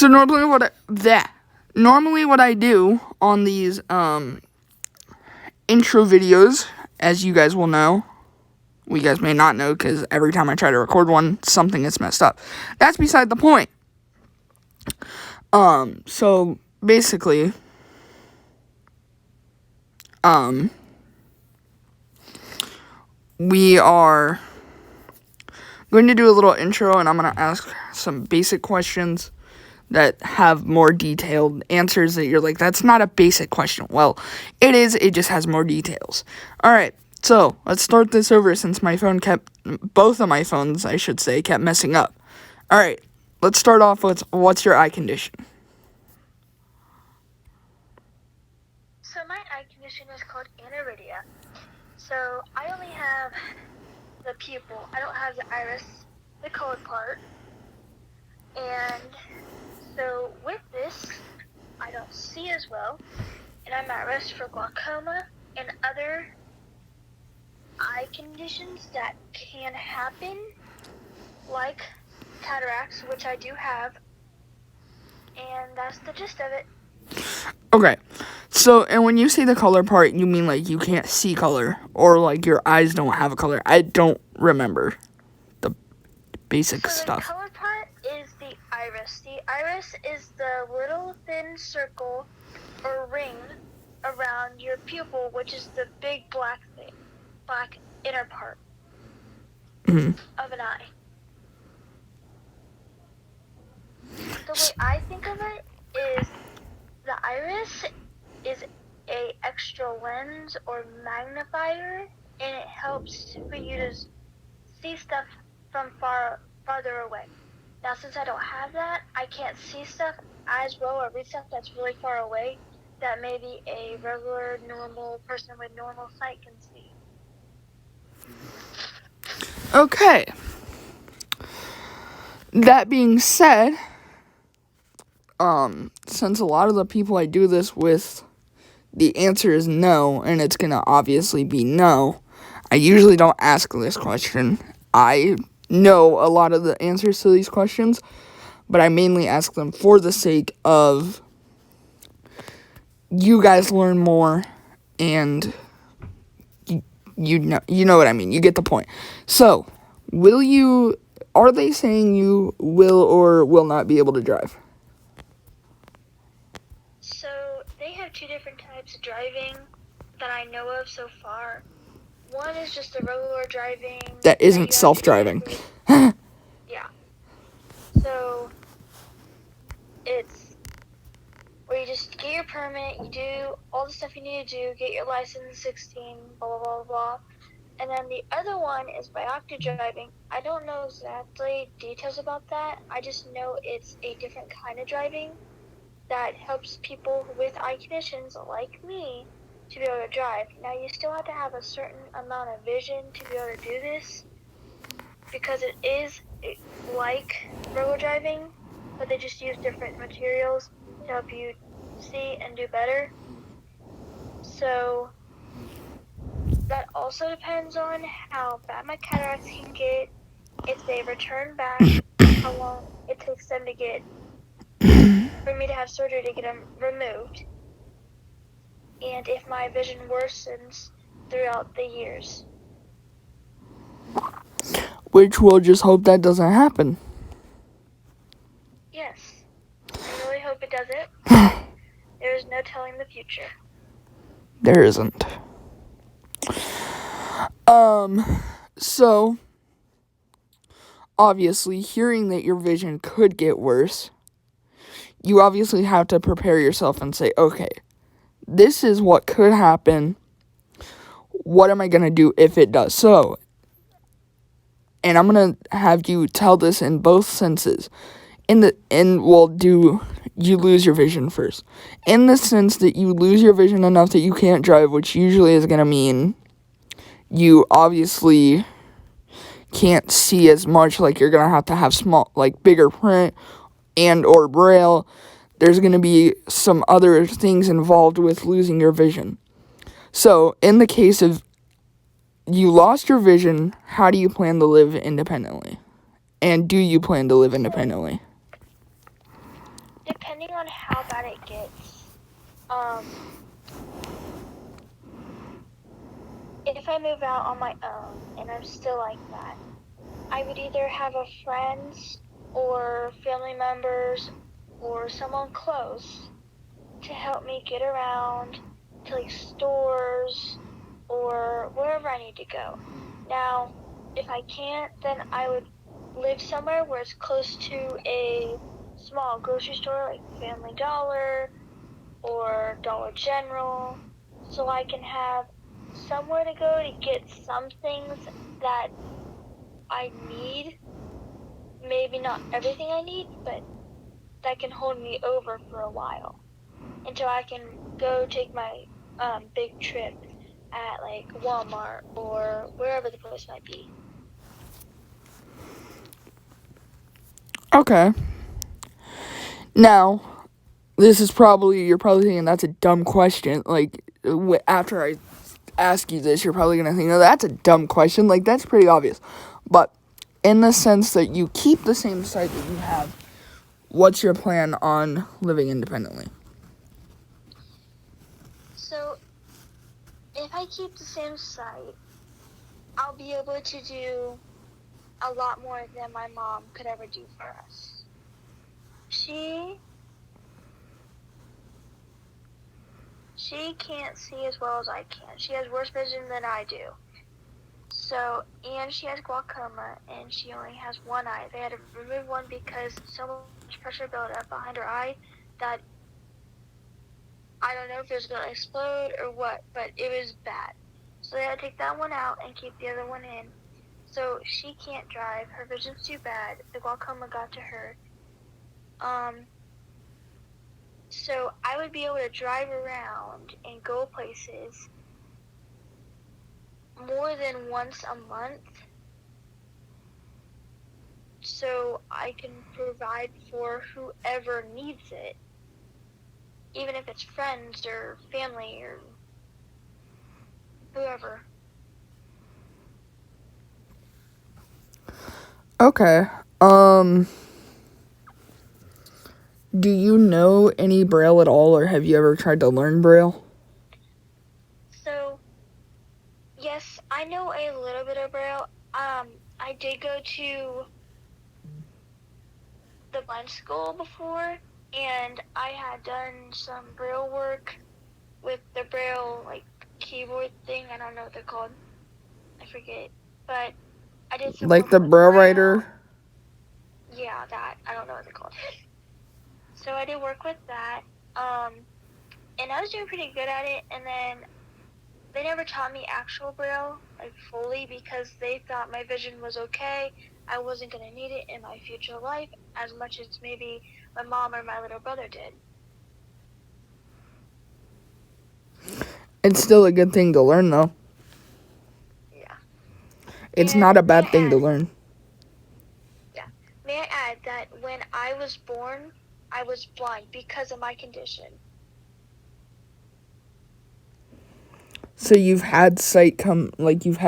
So normally what I do on these intro videos, as you guys will know, well, you guys may not know because every time I try to record one, something gets messed up. That's beside the point. So basically, we are going to do a little intro, and I'm going to ask some basic questions that have more detailed answers that you're like, that's not a basic question. Well, it is. It just has more details. All right. So let's start this over since both of my phones, I should say, kept messing up. All right. Let's start off with, what's your eye condition? So my eye condition is called aniridia. So I only have the pupil. I don't have the iris, the colored part. And so with this, I don't see as well. And I'm at risk for glaucoma and other eye conditions that can happen, like cataracts, which I do have. And that's the gist of it. Okay, so, and when you say the color part, you mean like you can't see color, or like your eyes don't have a color? I don't remember the basic stuff. So the color part is the iris. The iris is the little thin circle or ring around your pupil, which is the big black inner part of an eye. The way I think of it is the iris is a extra lens or magnifier, and it helps for you to see stuff from farther away. Now, since I don't have that, I can't see stuff as well or read stuff that's really far away that maybe a regular, normal person with normal sight can see. Okay. That being said, since a lot of the people I do this with, the answer is no, and it's gonna obviously be no, I usually don't ask this question. I know a lot of the answers to these questions, but I mainly ask them for the sake of you guys learn more, and you know what I mean. You get the point. So, are they saying you will or will not be able to drive? So they have two different types of driving that I know of so far. One is just the regular driving. That isn't self-driving. Yeah. So it's where you just get your permit, you do all the stuff you need to do, get your license, 16, blah, blah, blah, blah. And then the other one is binocular driving. I don't know exactly details about that. I just know it's a different kind of driving that helps people with eye conditions like me to be able to drive. Now, you still have to have a certain amount of vision to be able to do this because it is like regular driving, but they just use different materials to help you see and do better. So that also depends on how bad my cataracts can get, if they return back, how long it takes them to get for me to have surgery to get them removed, and if my vision worsens throughout the years. Which we'll just hope that doesn't happen. Yes, I really hope it doesn't. There is no telling the future. There isn't. So, obviously, hearing that your vision could get worse, you obviously have to prepare yourself and say, okay, this is what could happen. What am I going to do if it does? So, and I'm going to have you tell this in both senses. You lose your vision first. In the sense that you lose your vision enough that you can't drive, which usually is going to mean you obviously can't see as much, like you're going to have small, like bigger print and or braille. There's going to be some other things involved with losing your vision. So, in the case of you lost your vision, how do you plan to live independently? And do you plan to live independently? depending on how bad it gets, if I move out on my own and I'm still like that, I would either have a friend or family members or someone close to help me get around to like stores or wherever I need to go. Now, if I can't, then I would live somewhere where it's close to a small grocery store like Family Dollar or Dollar General, so I can have somewhere to go to get some things that I need. Maybe not everything I need, but that can hold me over for a while until I can go take my big trip at like Walmart or wherever the place might be. Okay. Now, you're probably thinking that's a dumb question. Like, after I ask you this, you're probably going to think, oh, that's a dumb question. Like, that's pretty obvious. But in the sense that you keep the same site that you have, what's your plan on living independently? So, if I keep the same site, I'll be able to do a lot more than my mom could ever do for us. She can't see as well as I can. She has worse vision than I do. So, and she has glaucoma, and she only has one eye. They had to remove one because so much pressure built up behind her eye that I don't know if it was going to explode or what, but it was bad. So they had to take that one out and keep the other one in. So she can't drive. Her vision's too bad. The glaucoma got to her. So I would be able to drive around and go places more than once a month, so I can provide for whoever needs it, even if it's friends or family or whoever. Okay. Do you know any Braille at all, or have you ever tried to learn Braille? So, yes, I know a little bit of Braille. I did go to the blind school before, and I had done some Braille work with the Braille, like, keyboard thing. I don't know what they're called. I forget. But I did some Like work the with Braille writer? Yeah, that. I don't know what they're called. So I did work with that, and I was doing pretty good at it, and then they never taught me actual Braille, like, fully, because they thought my vision was okay. I wasn't going to need it in my future life as much as maybe my mom or my little brother did. It's still a good thing to learn, though. Yeah. It's And not a bad thing to learn. Yeah. May I add that when I was born, I was blind because of my condition. So you've had sight come, like your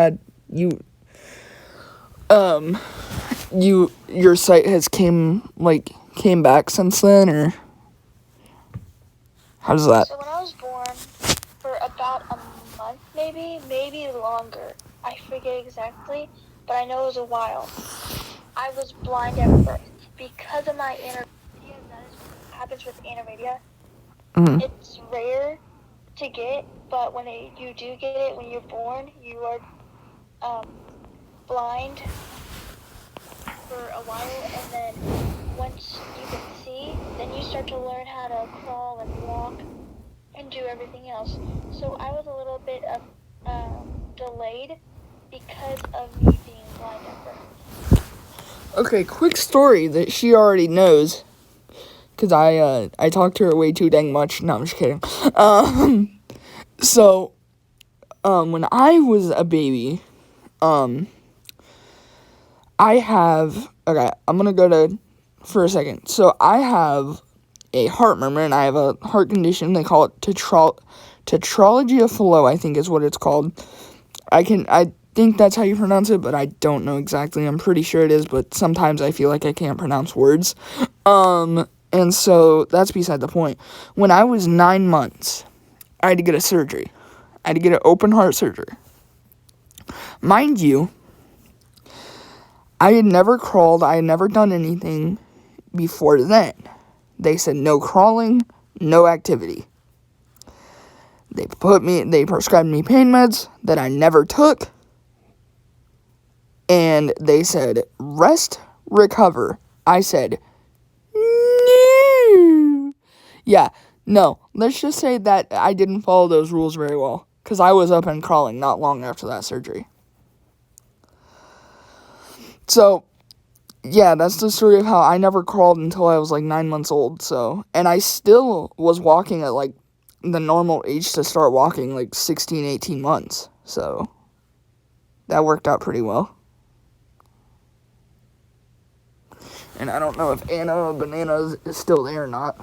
sight has came back since then, or how does that? So when I was born, for about a month maybe longer, I forget exactly, but I know it was a while, I was blind at birth because of my aniridia. That is what happens with aniridia. Mm-hmm. It's rare to get, but when you do get it when you're born, you are blind for a while, and then once you can see, then you start to learn how to crawl and walk and do everything else. So I was a little bit delayed because of me being blind at birth. Okay, quick story that she already knows, because I talked to her way too dang much. No, I'm just kidding. So, when I was a baby, I'm gonna go to, for a second. So, I have a heart murmur, and I have a heart condition. They call it tetralogy flow, I think is what it's called. I think that's how you pronounce it, but I don't know exactly. I'm pretty sure it is, but sometimes I feel like I can't pronounce words. And so that's beside the point. When I was 9 months, I had to get a surgery. I had to get an open heart surgery. Mind you, I had never crawled. I had never done anything before then. They said no crawling, no activity. They prescribed me pain meds that I never took. And they said, rest, recover. I said, no. Yeah, no. Let's just say that I didn't follow those rules very well. Because I was up and crawling not long after that surgery. So, yeah, that's the story of how I never crawled until I was like 9 months old. So, and I still was walking at like the normal age to start walking, like 16, 18 months. So, that worked out pretty well. And I don't know if Anna Banana is still there or not.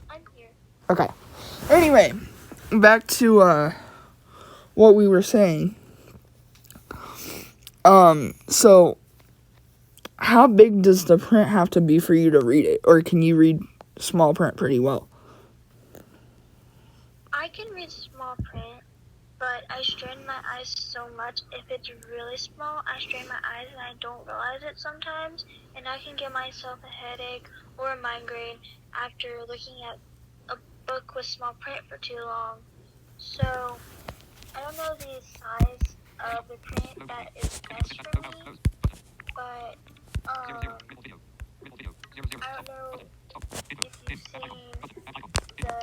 I'm here. Okay. Anyway, back to what we were saying. So how big does the print have to be for you to read it? Or can you read small print pretty well? I can read small print, but I strain my eyes so much. If it's really small, I strain my eyes and I don't realize it sometimes, and I can give myself a headache or a migraine after looking at a book with small print for too long. So I don't know the size of the print that is best for me, but I don't know if you've seen the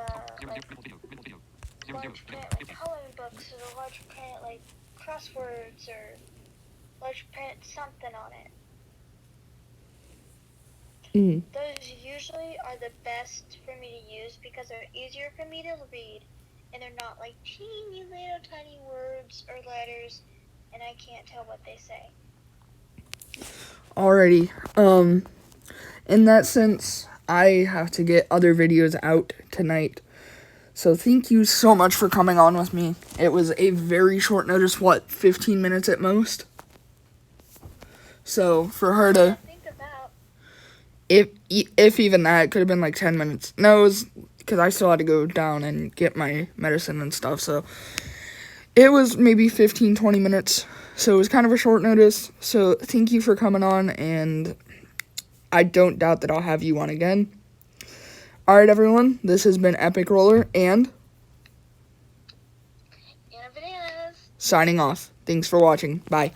large print like coloring books or the large print like crosswords or large print something on it. Those usually are the best for me to use because they're easier for me to read and they're not like teeny little tiny words or letters and I can't tell what they say. Alrighty. In that sense, I have to get other videos out tonight. So thank you so much for coming on with me. It was a very short notice, 15 minutes at most? So for her to, if even that, it could have been like 10 minutes. No, it was because I still had to go down and get my medicine and stuff. So it was maybe 15, 20 minutes. So it was kind of a short notice. So thank you for coming on, and I don't doubt that I'll have you on again. Alright, everyone, this has been Epic Roller and Anna Bananas. Signing off. Thanks for watching. Bye.